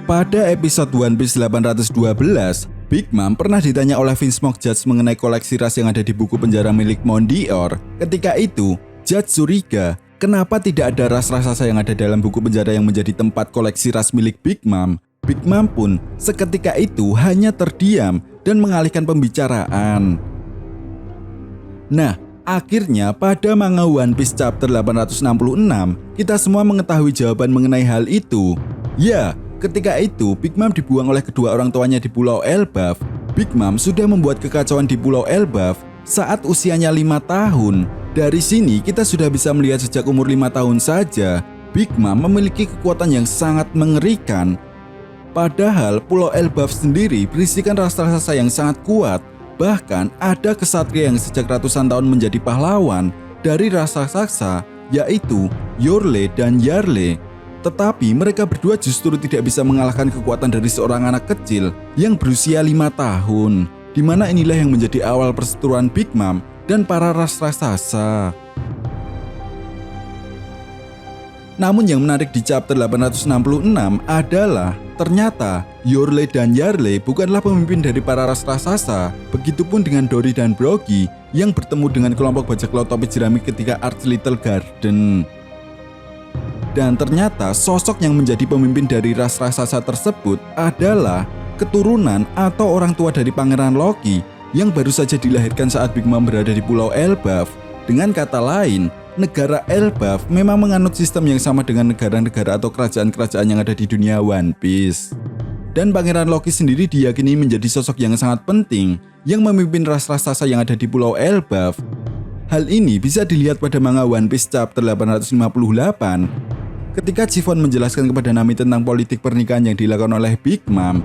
Pada episode One Piece 812, Big Mom pernah ditanya oleh Vince McJudge mengenai koleksi ras yang ada di buku penjara milik Mondior. Ketika itu, Judge curiga kenapa tidak ada ras raksasa yang ada dalam buku penjara yang menjadi tempat koleksi ras milik Big Mom. Big Mom pun seketika itu hanya terdiam dan mengalihkan pembicaraan. Nah, akhirnya pada manga One Piece chapter 866, kita semua mengetahui jawaban mengenai hal itu. Ya, ketika itu Big Mom dibuang oleh kedua orang tuanya di Pulau Elbaf. Big Mom sudah membuat kekacauan di Pulau Elbaf saat usianya 5 tahun. Dari sini kita sudah bisa melihat sejak umur 5 tahun saja, Big Mom memiliki kekuatan yang sangat mengerikan. Padahal Pulau Elbaf sendiri berisikan ras raksasa yang sangat kuat. Bahkan ada kesatria yang sejak ratusan tahun menjadi pahlawan dari ras raksasa, yaitu Yorle dan Yarle. Tetapi mereka berdua justru tidak bisa mengalahkan kekuatan dari seorang anak kecil yang berusia 5 tahun. Di mana inilah yang menjadi awal perseteruan Big Mom dan para ras raksasa. Namun yang menarik di chapter 866 adalah ternyata Yorle dan Yarle bukanlah pemimpin dari para ras raksasa. Begitupun dengan Dory dan Brogy yang bertemu dengan kelompok bajak laut topi jerami ketika Arch Little Garden. Dan ternyata sosok yang menjadi pemimpin dari ras raksasa tersebut adalah keturunan atau orang tua dari Pangeran Loki yang baru saja dilahirkan saat Big Mom berada di Pulau Elbaf. Dengan kata lain, negara Elbaf memang menganut sistem yang sama dengan negara-negara atau kerajaan-kerajaan yang ada di dunia One Piece. Dan Pangeran Loki sendiri diyakini menjadi sosok yang sangat penting yang memimpin ras raksasa yang ada di Pulau Elbaf. Hal ini bisa dilihat pada manga One Piece chapter 858 ketika Chiffon menjelaskan kepada Nami tentang politik pernikahan yang dilakukan oleh Big Mom.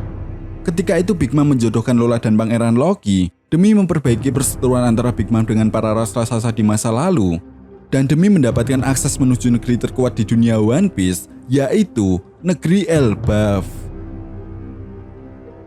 Ketika itu Big Mom menjodohkan Lola dan Pangeran Loki demi memperbaiki perseteruan antara Big Mom dengan para ras raksasa di masa lalu. Dan demi mendapatkan akses menuju negeri terkuat di dunia One Piece, yaitu negeri Elbaf.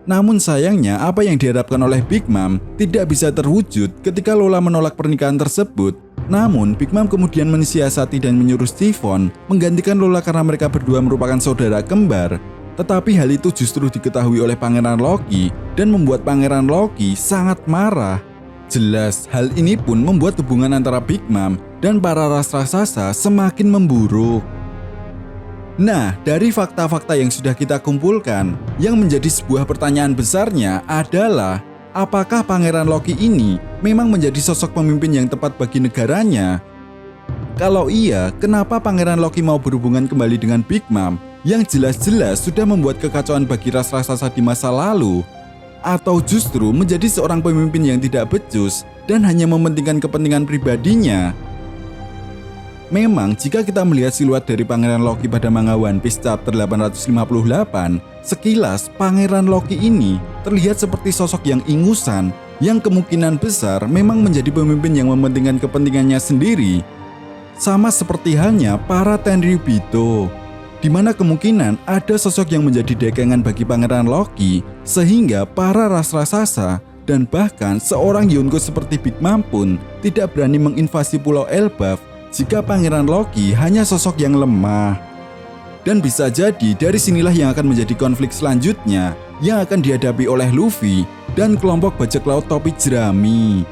Namun sayangnya apa yang diharapkan oleh Big Mom tidak bisa terwujud ketika Lola menolak pernikahan tersebut. Namun Big Mom kemudian mensiasati dan menyuruh Chiffon menggantikan Lola karena mereka berdua merupakan saudara kembar. Tetapi hal itu justru diketahui oleh Pangeran Loki dan membuat Pangeran Loki sangat marah. Jelas hal ini pun membuat hubungan antara Big Mom dan para ras raksasa semakin memburuk. Nah, dari fakta-fakta yang sudah kita kumpulkan, yang menjadi sebuah pertanyaan besarnya adalah apakah Pangeran Loki ini memang menjadi sosok pemimpin yang tepat bagi negaranya? Kalau iya, kenapa Pangeran Loki mau berhubungan kembali dengan Big Mom yang jelas-jelas sudah membuat kekacauan bagi ras raksasa di masa lalu? Atau justru menjadi seorang pemimpin yang tidak becus dan hanya mementingkan kepentingan pribadinya? Memang jika kita melihat siluet dari Pangeran Loki pada manga One Piece chapter 858, sekilas Pangeran Loki ini terlihat seperti sosok yang ingusan yang kemungkinan besar memang menjadi pemimpin yang mementingkan kepentingannya sendiri. Sama seperti halnya para Tenryubito, di mana kemungkinan ada sosok yang menjadi dagangan bagi Pangeran Loki sehingga para ras raksasa dan bahkan seorang Yonko seperti Big Mom pun tidak berani menginvasi Pulau Elbaf jika Pangeran Loki hanya sosok yang lemah. Dan bisa jadi dari sinilah yang akan menjadi konflik selanjutnya yang akan dihadapi oleh Luffy dan kelompok bajak laut topi jerami.